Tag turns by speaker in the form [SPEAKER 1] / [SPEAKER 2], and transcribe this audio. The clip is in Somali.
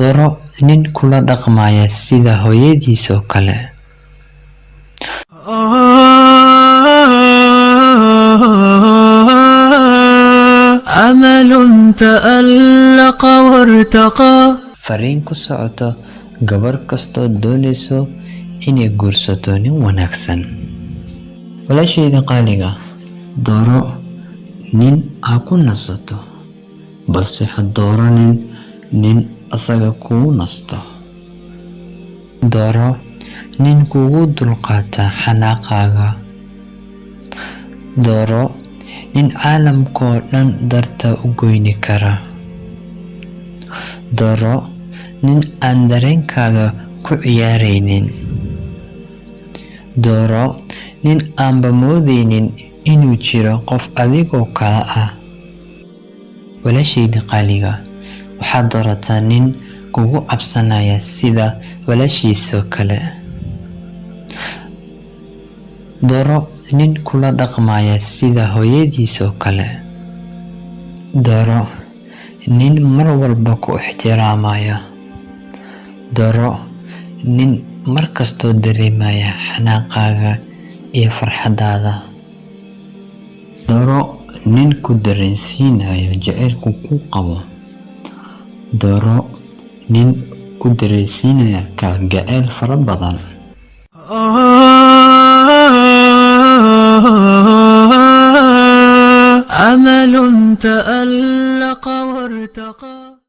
[SPEAKER 1] dooro nin kula dhaqmaya sida hooyadiisoo kale.
[SPEAKER 2] عمل تألق وارتقى.
[SPEAKER 1] fariin ku socoto gabar kastoo doonayso inay guursato nin wanaagsan. walaashayda qaaliga, dooro nin aa ku nasato, balse ha dooranin nin asaga kuu nasto. dooro nin kugu dulqaata xanaaqaaga. dooro nin caalamkoo dhan darta u goyni kara. dooro nin aan dareenkaaga ku ciyaaraynin. dooro nin aanba moodaynin inuu jiro qof adigoo kale ah. walaashayda qaaliga, waxaad doorataa nin kugu cabsanaya sida walaashiisoo kale. dooro nin kula dhaqmaya sida hooyadiisoo kale. dooro nin mar walba ku ixtiraamaya. dooro nin mar kastoo dareemaya xanaaqaaga iyo farxadaada. dooro nin ku dareensiinayo jaceylku ku qabo. dooro nin ku dareensiinaya kalgacayl fara badan.
[SPEAKER 2] عمل تألق وارتقى.